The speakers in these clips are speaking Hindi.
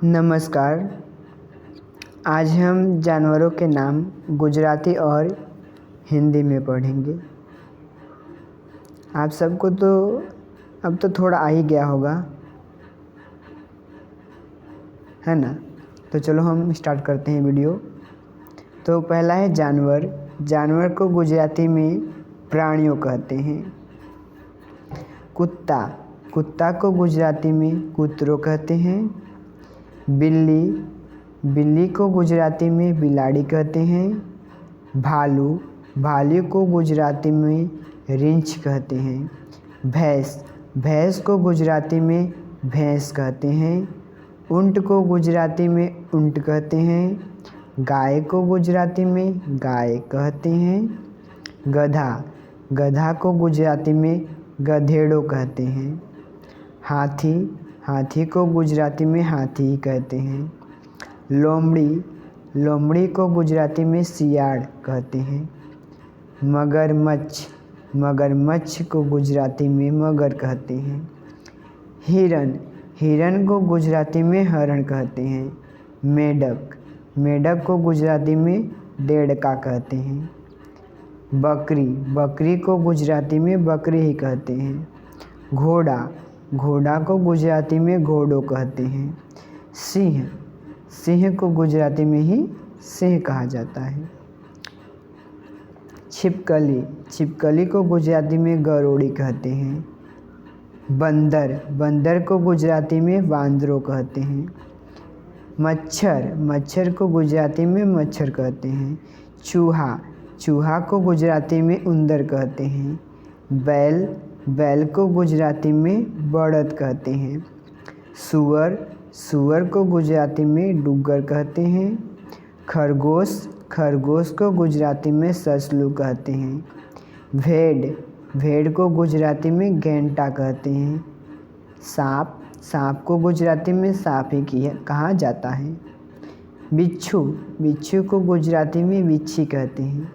नमस्कार। आज हम जानवरों के नाम गुजराती और हिंदी में पढ़ेंगे। आप सबको तो अब तो थोड़ा आ ही गया होगा, है ना। तो चलो हम स्टार्ट करते हैं वीडियो। तो पहला है जानवर। जानवर को गुजराती में प्राणियों कहते हैं। कुत्ता। कुत्ता को गुजराती में कूतरो कहते हैं। बिल्ली। बिल्ली को गुजराती में बिलाड़ी कहते हैं। भालू। भालू को गुजराती में रींछ कहते हैं। भैंस। भैंस को गुजराती में भैंस कहते हैं। ऊंट को गुजराती में ऊंट कहते हैं। गाय को गुजराती में गाय कहते हैं। गधा। गधा को गुजराती में गधेड़ो कहते हैं। हाथी। हाथी को गुजराती में हाथी कहते हैं। लोमड़ी। लोमड़ी को गुजराती में सियाड़ कहते हैं। मगरमच्छ। मगरमच्छ को गुजराती में मगर कहते हैं। हिरन। हिरन को गुजराती में हरण कहते हैं। मेंढक। मेंढक को गुजराती में डेढ़का कहते हैं। बकरी। बकरी को गुजराती में बकरी ही कहते हैं। घोड़ा। घोड़ा को गुजराती में घोड़ो कहते हैं। सिंह। सिंह को गुजराती में ही सिंह कहा जाता है। छिपकली। छिपकली को गुजराती में गरोड़ी कहते हैं। बंदर। बंदर को गुजराती में वांदरो कहते हैं। मच्छर। मच्छर को गुजराती में मच्छर कहते हैं। चूहा। चूहा को गुजराती में उंदर कहते हैं। बैल। बैल को गुजराती में बड़द कहते हैं। सूअर। सूअर को गुजराती में डुग्गर कहते हैं। खरगोश। खरगोश को गुजराती में ससलू कहते हैं। भेड़। भेड़ को गुजराती में घेंटा कहते हैं। सांप। सांप को गुजराती में सांप ही कहा जाता है। बिच्छू। बिच्छू को गुजराती में बिच्छी कहते हैं।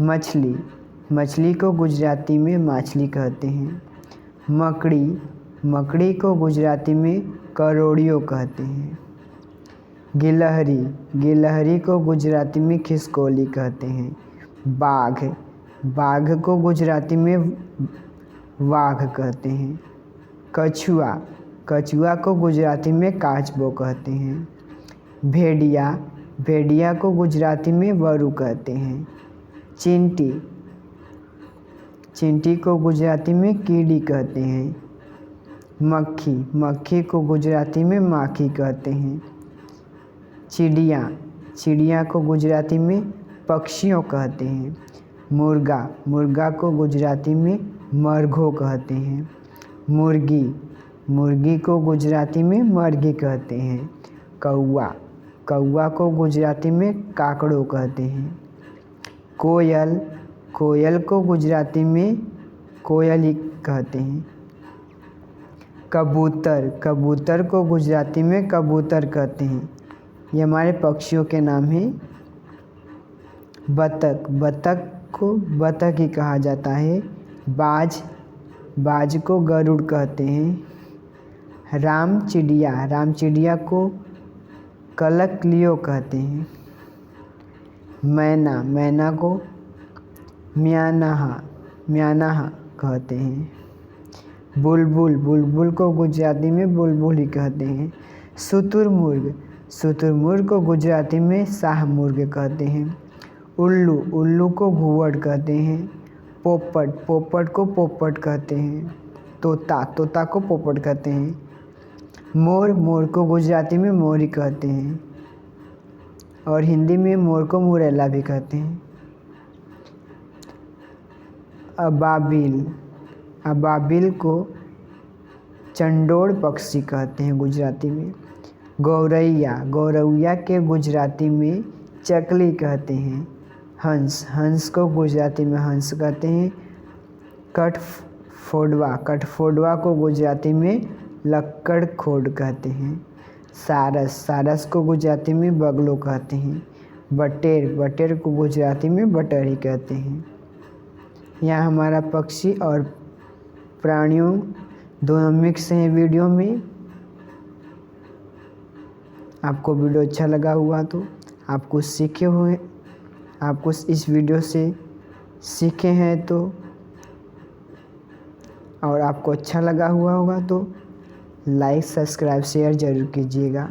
मछली। मछली को गुजराती में माछली कहते हैं। मकड़ी। मकड़ी को गुजराती में करोड़ियो कहते हैं। गिलहरी। गिलहरी को गुजराती में खिसकोली कहते हैं। बाघ। बाघ को गुजराती में वाघ कहते हैं। कछुआ। कछुआ को गुजराती में काचबो कहते हैं। भेड़िया। भेड़िया को गुजराती में वरु कहते हैं। चींटी। चींटी को गुजराती में कीड़ी कहते हैं। मक्खी। मक्खी को गुजराती में माखी कहते हैं। चिड़िया। चिड़िया को गुजराती में पक्षियों कहते हैं। मुर्गा। मुर्गा को गुजराती में मरघो कहते हैं। मुर्गी। मुर्गी को गुजराती में मर्गी कहते हैं। कौआ। कौआ को गुजराती में काकड़ो कहते हैं। कोयल। कोयल को गुजराती में कोयली कहते हैं। कबूतर। कबूतर को गुजराती में कबूतर कहते हैं। ये हमारे पक्षियों के नाम हैं। बतख। बतख को बतख ही कहा जाता है। बाज। बाज को गरुड़ कहते हैं। राम चिड़िया। राम चिड़िया को कलकलियो कहते हैं। मैना। मैना को म्यानाहा। म्यानाहा कहते हैं। बुलबुल। बुलबुल को गुजराती में बुलबुल ही कहते हैं। शुतुरमुर्ग। शुतुरमुर्ग को गुजराती में शाहमुर्ग कहते हैं। उल्लू। उल्लू को घुवड़ कहते हैं। पोपट। पोपट को पोपट कहते हैं। तोता। तोता को पोपट कहते हैं। मोर। मोर को गुजराती में मोरी कहते हैं और हिंदी में मोर को मुरैला भी कहते हैं। अबाबिल। अबाबिल को चंडोड़ पक्षी कहते हैं गुजराती में। गौरैया। गौरैया के गुजराती में चकली कहते हैं। हंस। हंस को गुजराती में हंस कहते हैं। कठफोड़वा। कठफोड़वा को गुजराती में लक्कड़ खोड़ कहते हैं। सारस। सारस को गुजराती में बगलो कहते हैं। बटेर। बटेर को गुजराती में बटर ही कहते हैं। यहाँ हमारा पक्षी और प्राणियों दोनों मिक्स हैं वीडियो में। आपको वीडियो अच्छा लगा हुआ तो आप कुछ सीखे हुए, आप कुछ इस वीडियो से सीखे हैं तो, और आपको अच्छा लगा हुआ होगा तो लाइक सब्सक्राइब शेयर ज़रूर कीजिएगा।